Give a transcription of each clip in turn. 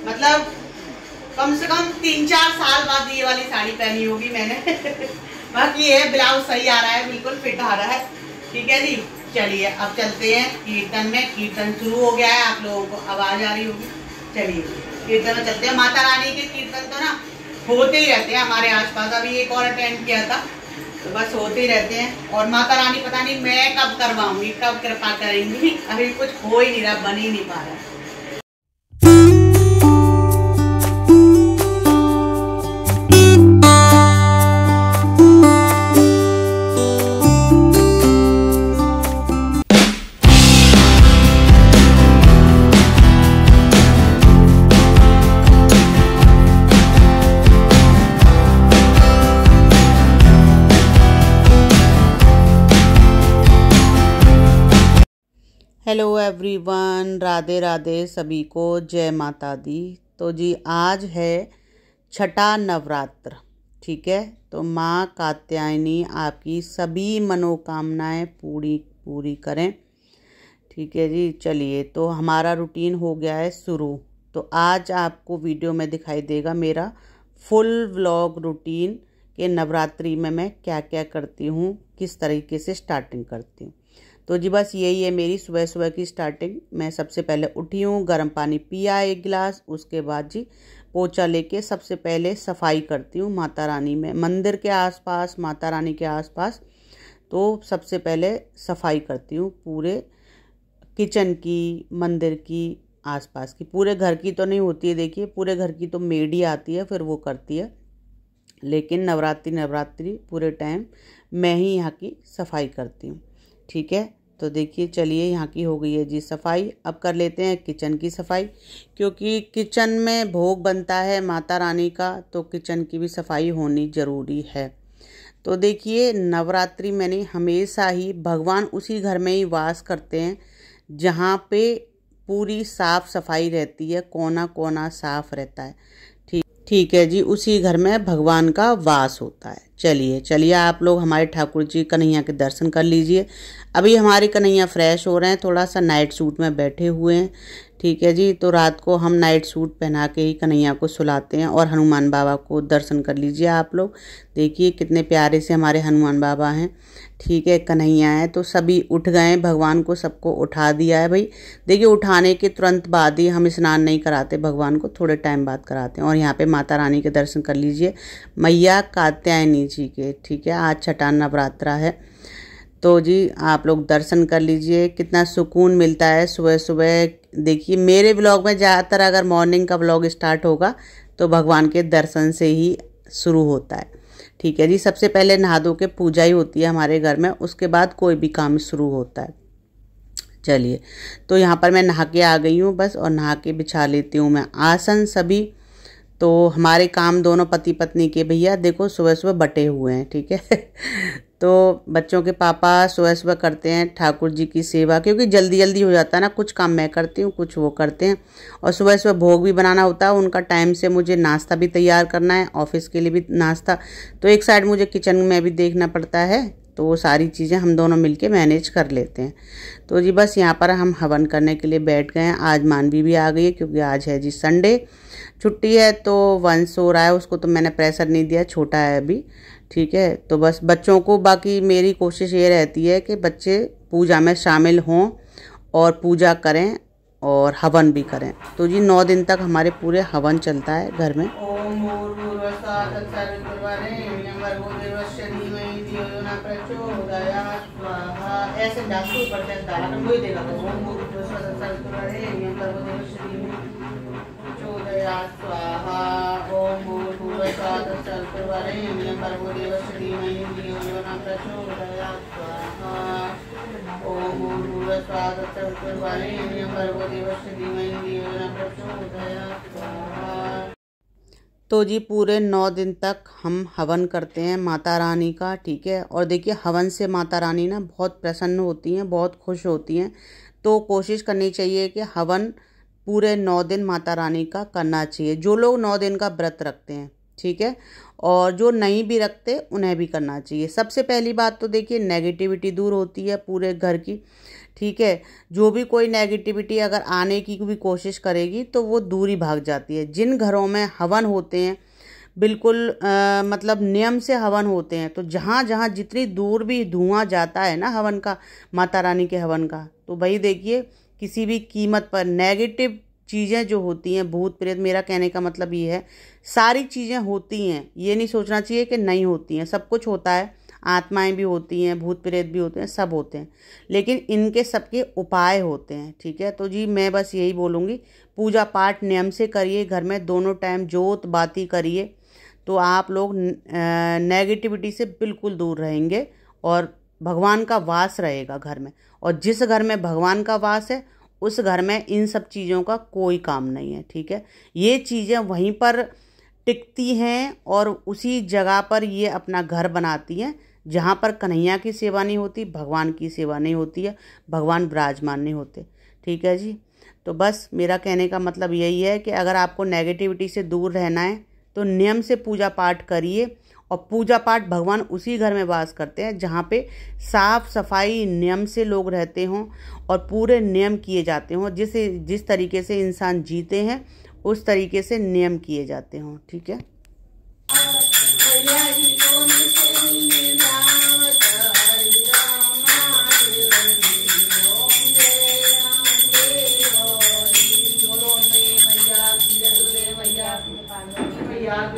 मतलब कम से कम 3-4 साल बाद ये वाली साड़ी पहनी होगी मैंने। बाकी ये ब्लाउज सही आ रहा है, बिल्कुल फिट आ रहा है। ठीक है जी, चलिए अब चलते हैं कीर्तन में। कीर्तन शुरू हो गया है, आप लोगों को आवाज आ रही होगी। चलिए कीर्तन में चलते हैं। माता रानी के कीर्तन तो ना होते ही रहते हैं हमारे आसपास। अभी एक और अटेंड किया था, तो बस होते ही रहते हैं। और माता रानी पता नहीं मैं कब करवाऊंगी, कब कृपा करेंगी। अभी कुछ हो ही नहीं रहा, बन ही नहीं पा रहा है। हेलो एवरीवन, राधे राधे सभी को, जय माता दी। तो जी आज है छठा नवरात्र। ठीक है, तो माँ कात्यायनी आपकी सभी मनोकामनाएं पूरी करें। ठीक है जी, चलिए तो हमारा रूटीन हो गया है शुरू। तो आज आपको वीडियो में दिखाई देगा मेरा फुल व्लॉग रूटीन के नवरात्रि में मैं क्या क्या करती हूँ, किस तरीके से स्टार्टिंग करती हूँ। तो जी बस यही है मेरी सुबह सुबह की स्टार्टिंग। मैं सबसे पहले उठी हूँ, गर्म पानी पिया 1 गिलास। उसके बाद जी पोछा लेके सबसे पहले सफाई करती हूँ माता रानी में, मंदिर के आसपास, माता रानी के आसपास। तो सबसे पहले सफाई करती हूँ पूरे किचन की, मंदिर की, आसपास की। पूरे घर की तो नहीं होती है, देखिए पूरे घर की तो मेड ही आती है, फिर वो करती है। लेकिन नवरात्रि पूरे टाइम मैं ही यहाँ की सफाई करती हूँ। ठीक है, तो देखिए चलिए यहाँ की हो गई है जी सफाई। अब कर लेते हैं किचन की सफाई, क्योंकि किचन में भोग बनता है माता रानी का, तो किचन की भी सफाई होनी ज़रूरी है। तो देखिए नवरात्रि में नहीं, हमेशा ही भगवान उसी घर में ही वास करते हैं जहाँ पे पूरी साफ सफाई रहती है, कोना कोना साफ रहता है। ठीक है जी, उसी घर में भगवान का वास होता है। चलिए आप लोग हमारे ठाकुर जी कन्हैया के दर्शन कर लीजिए। अभी हमारे कन्हैया फ्रेश हो रहे हैं, थोड़ा सा नाइट सूट में बैठे हुए हैं। ठीक है जी, तो रात को हम नाइट सूट पहना के ही कन्हैया को सुलाते हैं। और हनुमान बाबा को दर्शन कर लीजिए आप लोग। देखिए कितने प्यारे से हमारे हनुमान बाबा हैं। ठीक है, कन्हैया है तो सभी उठ गए, भगवान को सबको उठा दिया है भाई। देखिए उठाने के तुरंत बाद ही हम स्नान नहीं कराते भगवान को, थोड़े टाइम बाद कराते हैं। और यहाँ पे माता रानी के दर्शन कर लीजिए, मैया कात्यायनी जी के। ठीक है, आज छठा नवरात्रा है, तो जी आप लोग दर्शन कर लीजिए। कितना सुकून मिलता है सुबह सुबह। देखिए मेरे ब्लॉग में ज़्यादातर अगर मॉर्निंग का ब्लॉग स्टार्ट होगा तो भगवान के दर्शन से ही शुरू होता है। ठीक है जी, सबसे पहले नहा धो के पूजा ही होती है हमारे घर में, उसके बाद कोई भी काम शुरू होता है। चलिए, तो यहाँ पर मैं नहा के आ गई हूँ बस, और नहा के बिछा लेती हूँ मैं आसन सभी। तो हमारे काम दोनों पति पत्नी के भैया देखो सुबह सुबह बटे हुए हैं। ठीक है तो बच्चों के पापा सुबह सुबह करते हैं ठाकुर जी की सेवा, क्योंकि जल्दी जल्दी हो जाता है ना, कुछ काम मैं करती हूँ, कुछ वो करते हैं। और सुबह सुबह भोग भी बनाना होता है उनका, टाइम से मुझे नाश्ता भी तैयार करना है, ऑफिस के लिए भी नाश्ता। तो एक साइड मुझे किचन में भी देखना पड़ता है, तो वो सारी चीज़ें हम दोनों मिलके मैनेज कर लेते हैं। तो जी बस यहाँ पर हम हवन करने के लिए बैठ गए हैं। आज मानवी भी आ गई है, क्योंकि आज है जी संडे, छुट्टी है। तो वंश सो रहा है, उसको तो मैंने प्रेशर नहीं दिया, छोटा है अभी। ठीक है, तो बस बच्चों को, बाकी मेरी कोशिश ये रहती है कि बच्चे पूजा में शामिल हों और पूजा करें और हवन भी करें। तो जी 9 दिन तक हमारे पूरे हवन चलता है घर में। ऐसे स्वाहा ओम भूर्भुवस्सुः तत्सवितुर्वरेण्यं भर्गो देवस्य धीमहि धियो यो न प्रचोदयात् स्वाहा ओम भूर्भुवस्सुः तत्सवितुर्वरेण्यं भर्गो देवस्य धीमहि धियो यो न प्रचोदयात् स्वाहा। तो जी पूरे 9 दिन तक हम हवन करते हैं माता रानी का, ठीक है। और देखिए हवन से माता रानी ना बहुत प्रसन्न होती हैं, बहुत खुश होती हैं। तो कोशिश करनी चाहिए कि हवन पूरे 9 दिन माता रानी का करना चाहिए, जो लोग 9 दिन का व्रत रखते हैं, ठीक है। और जो नहीं भी रखते उन्हें भी करना चाहिए। सबसे पहली बात तो देखिए नेगेटिविटी दूर होती है पूरे घर की, ठीक है। जो भी कोई नेगेटिविटी अगर आने की भी कोशिश करेगी तो वो दूर ही भाग जाती है। जिन घरों में हवन होते हैं बिल्कुल मतलब नियम से हवन होते हैं, तो जहाँ जहाँ जितनी दूर भी धुआं जाता है ना हवन का, माता रानी के हवन का, तो भाई देखिए किसी भी कीमत पर नेगेटिव चीज़ें जो होती हैं, भूत प्रेत, मेरा कहने का मतलब ये है सारी चीज़ें होती हैं, ये नहीं सोचना चाहिए कि नहीं होती हैं। सब कुछ होता है, आत्माएं भी होती हैं, भूत प्रेत भी होते हैं, सब होते हैं, लेकिन इनके सबके उपाय होते हैं, ठीक है। तो जी मैं बस यही बोलूँगी, पूजा पाठ नियम से करिए, घर में दोनों टाइम जोत बाती करिए, तो आप लोग नेगेटिविटी से बिल्कुल दूर रहेंगे और भगवान का वास रहेगा घर में। और जिस घर में भगवान का वास है उस घर में इन सब चीज़ों का कोई काम नहीं है, ठीक है। ये चीज़ें वहीं पर टिकती हैं और उसी जगह पर ये अपना घर बनाती हैं जहाँ पर कन्हैया की सेवा नहीं होती, भगवान की सेवा नहीं होती है, भगवान विराजमान नहीं होते, ठीक है जी। तो बस मेरा कहने का मतलब यही है कि अगर आपको नेगेटिविटी से दूर रहना है तो नियम से पूजा पाठ करिए। और पूजा पाठ भगवान उसी घर में वास करते हैं जहाँ पे साफ सफाई नियम से लोग रहते हों और पूरे नियम किए जाते हों। जिस तरीके से इंसान जीते हैं उस तरीके से नियम किए जाते हों, ठीक है।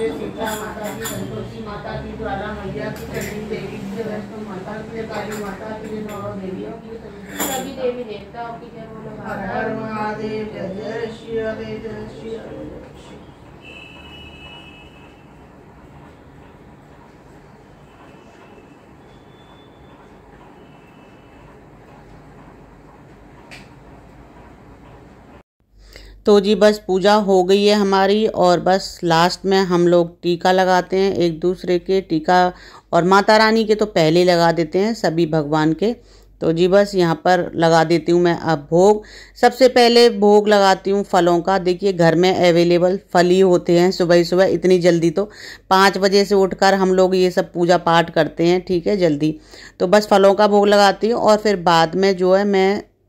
सीता माता की, संतोषी माता की, ज्वाला मैया की, चंडी देवी की, वैष्णो माता की, काली माता की, नौ देवियों की, सभी देवी देवताओं की जय बोलो। हर हर महादेव, जय जय श्री हरे, जय श्री हरे। तो जी बस पूजा हो गई है हमारी और बस लास्ट में हम लोग टीका लगाते हैं एक दूसरे के, टीका और माता रानी के तो पहले ही लगा देते हैं, सभी भगवान के। तो जी बस यहाँ पर लगा देती हूँ मैं अब भोग। सबसे पहले भोग लगाती हूँ फलों का। देखिए घर में अवेलेबल फल ही होते हैं सुबह सुबह, इतनी जल्दी तो 5 बजे से उठकर हम लोग ये सब पूजा पाठ करते हैं, ठीक है, जल्दी। तो बस फलों का भोग लगाती हूँ और फिर बाद में जो है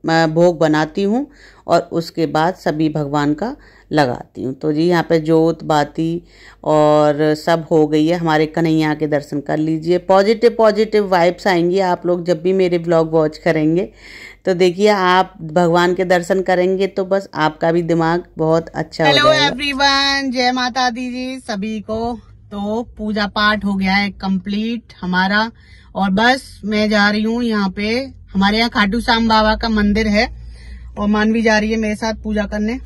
मैं भोग बनाती हूँ और उसके बाद सभी भगवान का लगाती हूँ। तो जी यहाँ पे जोत बाती और सब हो गई है। हमारे कन्हैया के दर्शन कर लीजिए। पॉजिटिव वाइब्स आएंगी आप लोग जब भी मेरे ब्लॉग वॉच करेंगे। तो देखिए आप भगवान के दर्शन करेंगे तो बस आपका भी दिमाग बहुत अच्छा हो जाएगा। हेलो एवरीवन, जय माता दी जी सभी को। तो पूजा पाठ हो गया है कंप्लीट हमारा और बस मैं जा रही हूँ यहाँ पे, हमारे यहाँ खाटू श्याम बाबा का मंदिर है और मानवी जा रही है मेरे साथ पूजा करने।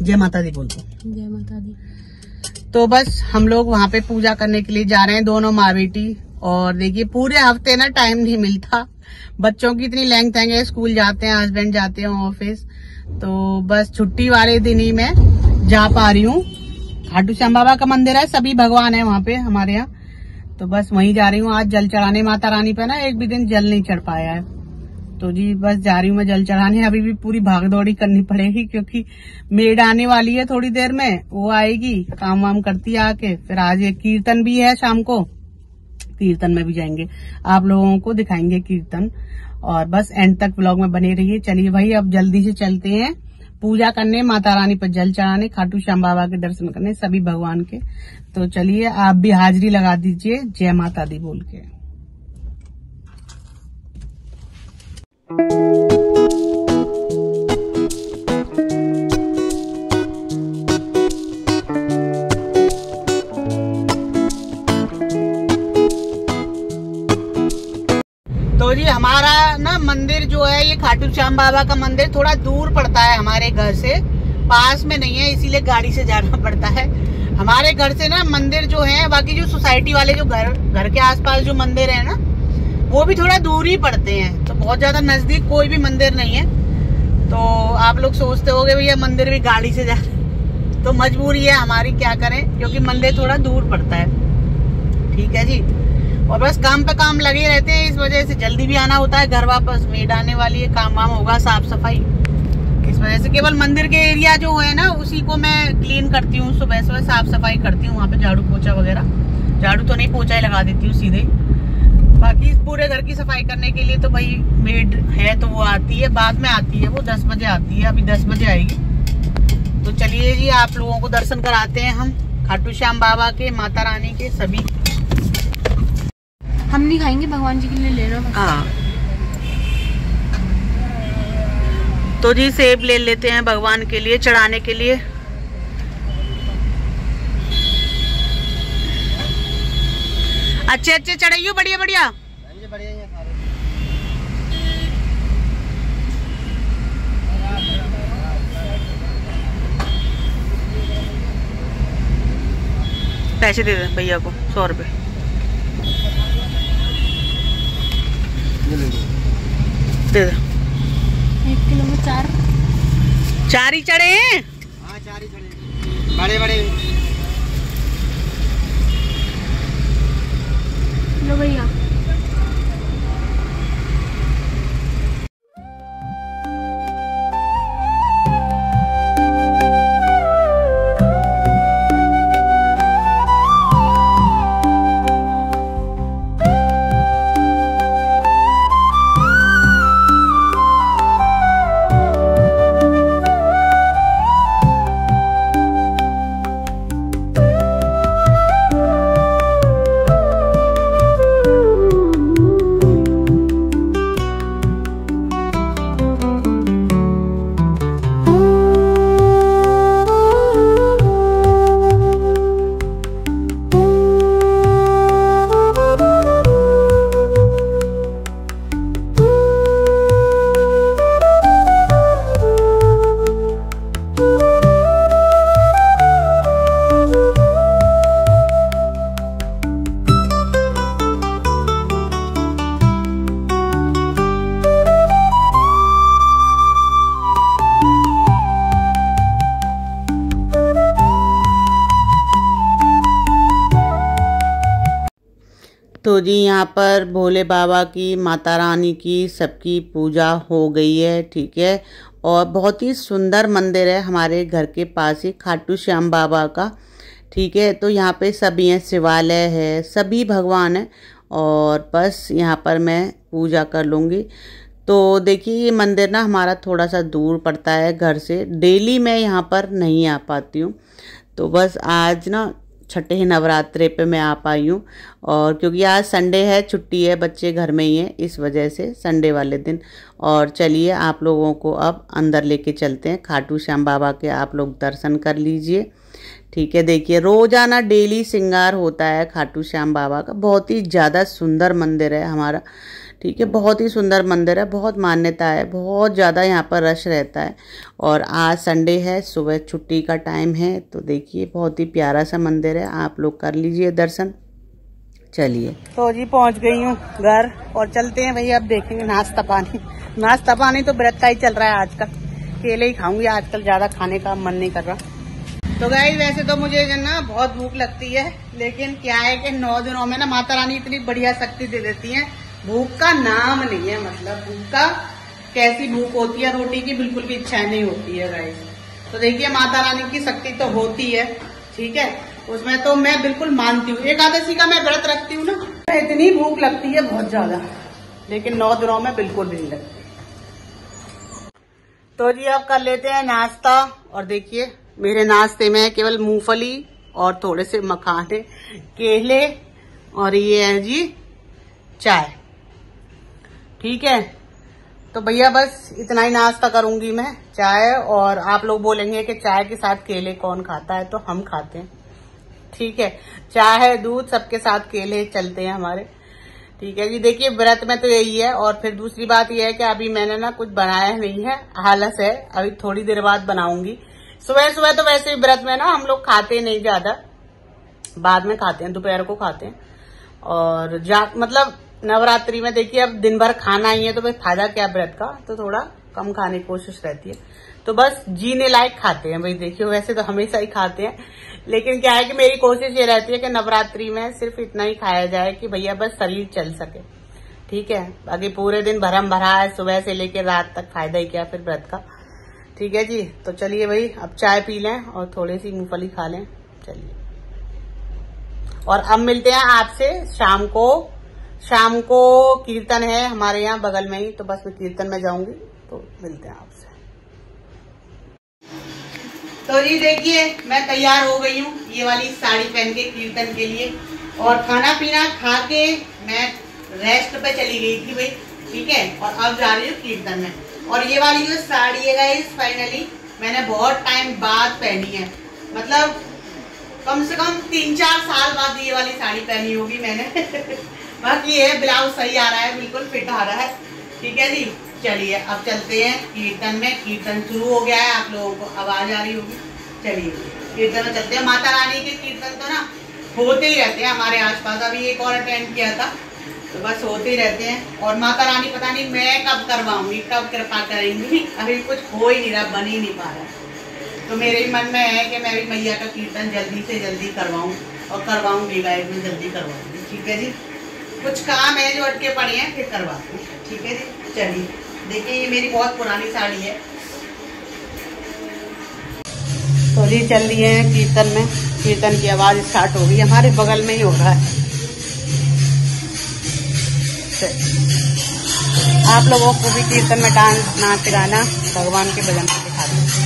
जय माता दी बोलते हैं। जय माता दी। तो बस हम लोग वहाँ पे पूजा करने के लिए जा रहे हैं, दोनों माँ बेटी। और देखिए पूरे हफ्ते ना टाइम नहीं मिलता, बच्चों की इतनी लेंथ है, स्कूल जाते हैं, हस्बैंड जाते हैं ऑफिस, तो बस छुट्टी वाले दिन ही मैं जा पा रही हूँ। खाटू श्याम बाबा का मंदिर है, सभी भगवान है वहाँ पे हमारे यहाँ, तो बस वहीं जा रही हूँ आज जल चढ़ाने माता रानी पे ना। एक भी दिन जल नहीं चढ़ पाया है, तो जी बस जा रही हूँ मैं जल चढ़ाने। अभी भी पूरी भागदौड़ी करनी पड़ेगी क्योंकि मेड आने वाली है थोड़ी देर में, वो आएगी, काम वाम करती है आके। फिर आज एक कीर्तन भी है शाम को, कीर्तन में भी जाएंगे, आप लोगों को दिखाएंगे कीर्तन। और बस एंड तक व्लॉग में बने रहिए। चलिए भाई अब जल्दी से चलते हैं पूजा करने, माता रानी पर जल चढ़ाने, खाटू श्याम बाबा के दर्शन करने, सभी भगवान के। तो चलिए आप भी हाजिरी लगा दीजिए जय माता दी बोल के। तो जी हमारा ना मंदिर जो है ये खाटू श्याम बाबा का मंदिर थोड़ा दूर पड़ता है हमारे घर से, पास में नहीं है, इसीलिए गाड़ी से जाना पड़ता है। हमारे घर से ना मंदिर जो है, बाकी जो सोसाइटी वाले जो घर के आसपास जो मंदिर है ना वो भी थोड़ा दूर ही पड़ते हैं, तो बहुत ज्यादा नजदीक कोई भी मंदिर नहीं है। तो आप लोग सोचते होंगे भैया मंदिर भी गाड़ी से जा, तो मजबूरी है हमारी, क्या करें, क्योंकि मंदिर थोड़ा दूर पड़ता है। ठीक है जी, और बस काम पे काम लगे रहते हैं, इस वजह से जल्दी भी आना होता है। घर वापस मेड आने वाली है, काम वाम होगा, साफ सफाई, इस वजह से केवल मंदिर के एरिया जो है ना उसी को मैं क्लीन करती हूँ, सुबह सुबह साफ सफाई करती हूँ, वहाँ पे झाड़ू पोछा वगैरह, झाड़ू तो नहीं पोछा ही लगा देती हूँ सीधे। बाकी पूरे घर की सफाई करने के लिए तो भाई मेड है, तो वो आती है, बाद में आती है, वो 10 बजे आती है, अभी 10 बजे आएगी। तो चलिए जी, आप लोगों को दर्शन कराते हैं हम खाटू श्याम बाबा के, माता रानी के सभी। हम नहीं खाएंगे, भगवान जी के लिए ले लो। हाँ, तो जी सेब ले लेते हैं भगवान के लिए चढ़ाने के लिए। अच्छे अच्छे चढ़ाइयो, बढ़िया बढ़िया। पैसे दे दे भैया को 100 रुपए दे दे। 1 किलो में 4 ही चढ़े हैं। हाँ 4 ही चढ़े, बड़े बड़े। लो भैया। तो जी यहाँ पर भोले बाबा की, माता रानी की, सबकी पूजा हो गई है। ठीक है, और बहुत ही सुंदर मंदिर है हमारे घर के पास ही, खाटू श्याम बाबा का। ठीक है, तो यहाँ पे सभी हैं, शिवालय है, सभी भगवान हैं, और बस यहाँ पर मैं पूजा कर लूँगी। तो देखिए ये मंदिर ना हमारा थोड़ा सा दूर पड़ता है घर से, डेली मैं यहाँ पर नहीं आ पाती हूँ, तो बस आज ना छठे नवरात्रे पे मैं आ पाई हूँ। और क्योंकि आज संडे है, छुट्टी है, बच्चे घर में ही हैं, इस वजह से संडे वाले दिन। और चलिए आप लोगों को अब अंदर लेके चलते हैं, खाटू श्याम बाबा के आप लोग दर्शन कर लीजिए। ठीक है, देखिए रोजाना डेली श्रृंगार होता है खाटू श्याम बाबा का, बहुत ही ज़्यादा सुंदर मंदिर है हमारा। ठीक है, बहुत ही सुंदर मंदिर है, बहुत मान्यता है, बहुत ज़्यादा यहाँ पर रश रहता है। और आज संडे है, सुबह छुट्टी का टाइम है, तो देखिए बहुत ही प्यारा सा मंदिर है, आप लोग कर लीजिए दर्शन। चलिए, तो जी पहुँच गई हूँ घर, और चलते हैं भैया, अब देखेंगे नाश्ता पानी। नाश्ता पानी तो व्रत का ही चल रहा है आजकल, केले ही खाऊंगी आजकल, ज़्यादा खाने का मन नहीं कर रहा। तो गाइस वैसे तो मुझे ना बहुत भूख लगती है, लेकिन क्या है कि 9 दिनों में ना माता रानी इतनी बढ़िया शक्ति दे देती है, भूख का नाम नहीं है, मतलब भूख का कैसी भूख होती है, रोटी की बिल्कुल भी इच्छा नहीं होती है गाइस। तो देखिए माता रानी की शक्ति तो होती है, ठीक है, उसमें तो मैं बिल्कुल मानती हूँ। एकादशी का मैं व्रत रखती हूँ ना, इतनी भूख लगती है बहुत ज्यादा, लेकिन 9 दिनों में बिल्कुल भी नहीं लगती। तो जी अब कर लेते हैं नाश्ता, और देखिए मेरे नाश्ते में केवल मूंगफली और थोड़े से मखाने, केले, और ये है जी चाय। ठीक है, तो भैया बस इतना ही नाश्ता करूंगी मैं, चाय। और आप लोग बोलेंगे कि चाय के साथ केले कौन खाता है, तो हम खाते हैं। ठीक है, चाय दूध सबके साथ केले चलते हैं हमारे। ठीक है जी, देखिए व्रत में तो यही है। और फिर दूसरी बात यह है कि अभी मैंने ना कुछ बनाया नहीं है, आलस है, अभी थोड़ी देर बाद बनाऊंगी। सुबह सुबह तो वैसे ही व्रत में ना हम लोग खाते नहीं ज्यादा, बाद में खाते हैं, दोपहर को खाते हैं। और मतलब नवरात्रि में देखिए अब दिन भर खाना ही है तो भाई फायदा क्या व्रत का, तो थोड़ा कम खाने की कोशिश रहती है। तो बस जीने लायक खाते हैं भाई। देखिए वैसे तो हमेशा ही खाते हैं, लेकिन क्या है कि मेरी कोशिश ये रहती है कि नवरात्रि में सिर्फ इतना ही खाया जाए कि भैया बस शरीर चल सके, ठीक है। बाकी पूरे दिन भरम भरा है, सुबह से लेकर रात तक, फायदा ही क्या फिर व्रत का। ठीक है जी, तो चलिए भाई अब चाय पी लें और थोड़ी सी मूंगफली खा लें। चलिए, और अब मिलते हैं आपसे शाम को। शाम को कीर्तन है हमारे यहाँ बगल में ही, तो बस मैं कीर्तन में जाऊंगी, तो मिलते हैं आपसे। तो जी देखिए मैं तैयार हो गई हूँ ये वाली साड़ी पहन के कीर्तन के लिए, और खाना पीना खा के मैं रेस्ट पे चली गई थी भाई, ठीक है। और अब जा रही हूँ कीर्तन में। और ये वाली जो साड़ी है गाइस फाइनली मैंने बहुत टाइम बाद पहनी है, मतलब कम से कम 3-4 साल बाद ये वाली साड़ी पहनी होगी मैंने। बाकी ये ब्लाउज सही आ रहा है, बिल्कुल फिट आ रहा है, ठीक है जी। चलिए अब चलते हैं कीर्तन में। कीर्तन शुरू हो गया है, आप लोगों को आवाज आ रही होगी। चलिए कीर्तन में चलते हैं। माता रानी के कीर्तन तो ना होते ही रहते हैं हमारे आसपास, अभी एक और अटेंड किया था, तो बस होते ही रहते हैं। और माता रानी पता नहीं मैं कब करवाऊंगी, कब कृपा करेंगी, अभी कुछ हो ही नहीं रहा, बन ही नहीं पा रहा। तो मेरे मन में है कि मैं भी मैया का कीर्तन जल्दी से जल्दी करवाऊं, और करवाऊंगी गाइस, मैं जल्दी करवाऊंगी, ठीक है जी। कुछ काम है जो अटके पड़े हैं, फिर करवाती हूँ, ठीक है जी। चलिए देखिए ये मेरी बहुत पुरानी साड़ी है। तो जी चल रही है कीर्तन में, कीर्तन की आवाज स्टार्ट हो गई, हमारे बगल में ही हो रहा है। आप लोगों को भी कीर्तन में डांस नाच गाना भगवान के भजन को दिखाते हैं।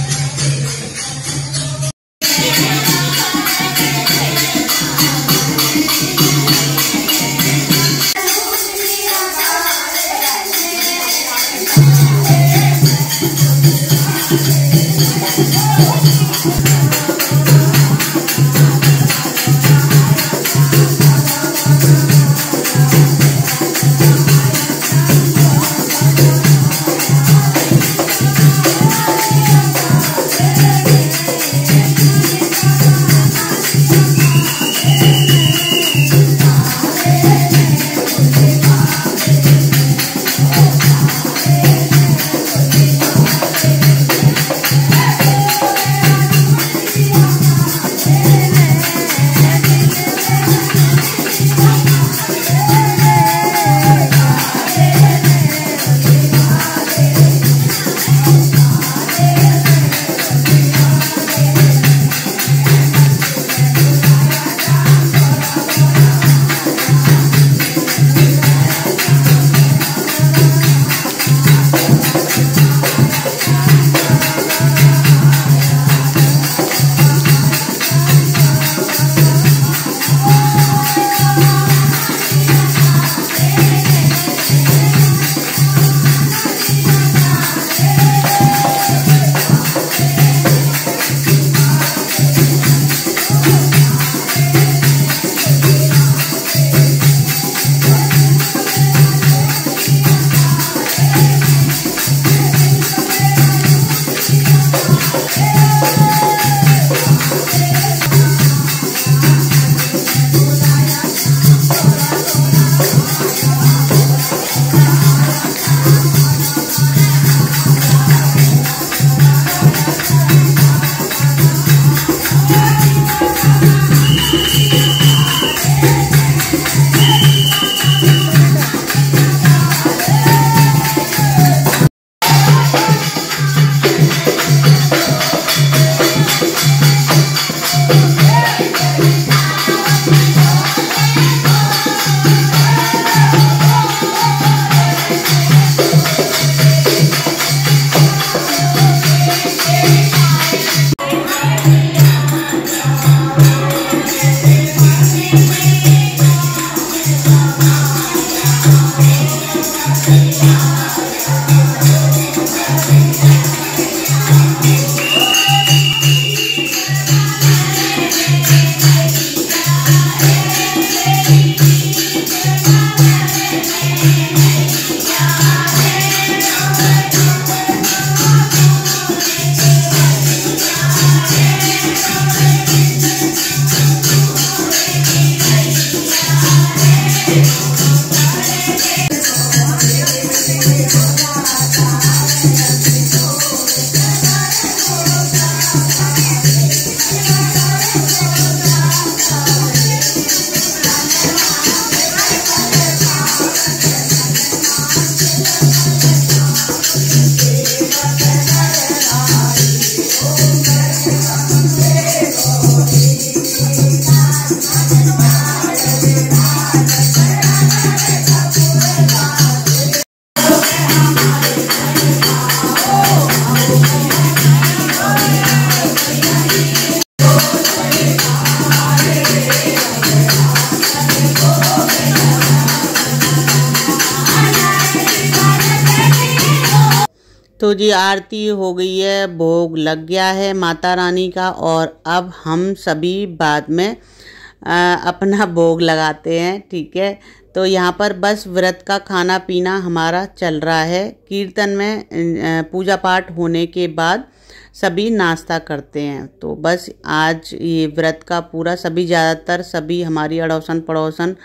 तो जी आरती हो गई है, भोग लग गया है माता रानी का, और अब हम सभी बाद में अपना भोग लगाते हैं। ठीक है, तो यहाँ पर बस व्रत का खाना पीना हमारा चल रहा है। कीर्तन में पूजा पाठ होने के बाद सभी नाश्ता करते हैं। तो बस आज ये व्रत का पूरा सभी, ज़्यादातर सभी हमारी अड़ोसन पड़ोसन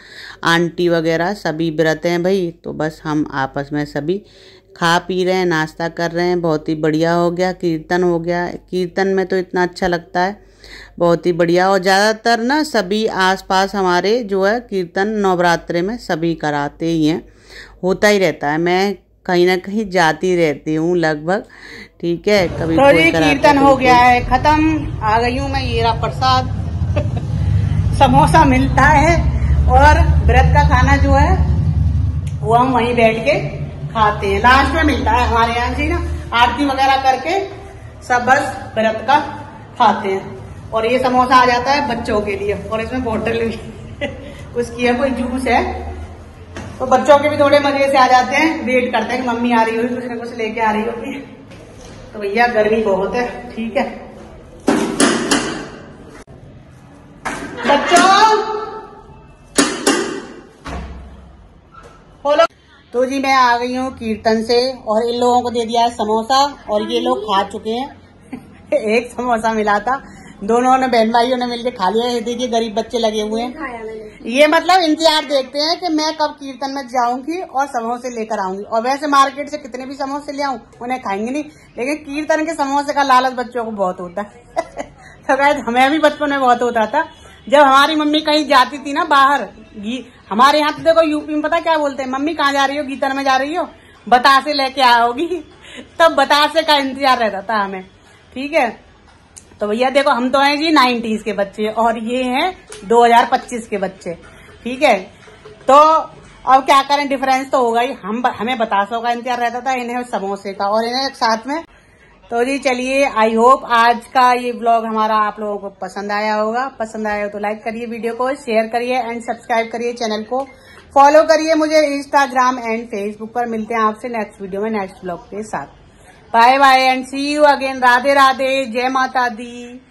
आंटी वगैरह सभी व्रत हैं भाई। तो बस हम आपस में सभी खा पी रहे हैं, नाश्ता कर रहे हैं। बहुत ही बढ़िया हो गया, कीर्तन हो गया। कीर्तन में तो इतना अच्छा लगता है, बहुत ही बढ़िया। और ज़्यादातर ना सभी आसपास हमारे जो है कीर्तन नवरात्रे में सभी कराते ही हैं, होता ही रहता है। मैं कहीं ना कहीं जाती रहती हूँ लगभग। ठीक है, कभी तो ये कीर्तन हो गया है खत्म, आ गई हूँ मैं। ये रहा प्रसाद समोसा मिलता है, और व्रत का खाना जो है वो हम वहीं बैठ के खाते हैं। लास्ट में मिलता है हमारे यहाँ जी ना, आरती वगैरह करके सब बस व्रत का खाते हैं। और ये समोसा आ जाता है बच्चों के लिए, और इसमें बोतल भी उसकी है, कोई जूस है, तो बच्चों के भी थोड़े मजे से आ जाते हैं। वेट करते हैं कि मम्मी आ रही होगी, कुछ ना कुछ लेके आ रही होगी। तो भैया गर्मी बहुत है। ठीक है बच्चों, बोलो। तो जी मैं आ गई हूँ कीर्तन से, और इन लोगों को दे दिया है समोसा, और ये लोग खा चुके हैं। एक समोसा मिला था, दोनों ने बहन भाइयों ने मिलकर खा लिया। ये देखिए गरीब बच्चे लगे हुए हैं, ये मतलब इंतजार देखते हैं कि मैं कब कीर्तन में जाऊंगी और समोसे लेकर आऊंगी। और वैसे मार्केट से कितने भी समोसे ले आऊं उन्हें खाएंगे नहीं, लेकिन कीर्तन के समोसे का लालच बच्चों को बहुत होता है। तो शायद हमें भी बचपन में बहुत होता था, जब हमारी मम्मी कहीं जाती थी ना बाहर। हमारे यहाँ तो देखो यूपी में पता क्या बोलते हैं, मम्मी कहाँ जा रही हो, कीर्तन में जा रही हो, बतासे लेके आओगी। तब बतासे का इंतजार रहता था हमें। ठीक है, तो भैया देखो हम तो हैं जी 90s के बच्चे, और ये हैं 2025 के बच्चे। ठीक है, तो अब क्या करें, डिफरेंस तो होगा ही। हमें बतासों का इंतजार रहता था, इन्हें समोसे का, और इन्हें साथ में। तो जी चलिए, आई होप आज का ये व्लॉग हमारा आप लोगों को पसंद आया होगा। पसंद आया हो तो लाइक करिए, वीडियो को शेयर करिए एंड सब्सक्राइब करिए, चैनल को फॉलो करिए मुझे इंस्टाग्राम एंड फेसबुक पर। मिलते हैं आपसे नेक्स्ट वीडियो में नेक्स्ट व्लॉग के साथ। Bye bye and see you again. Radhe Radhe, जय माता दी।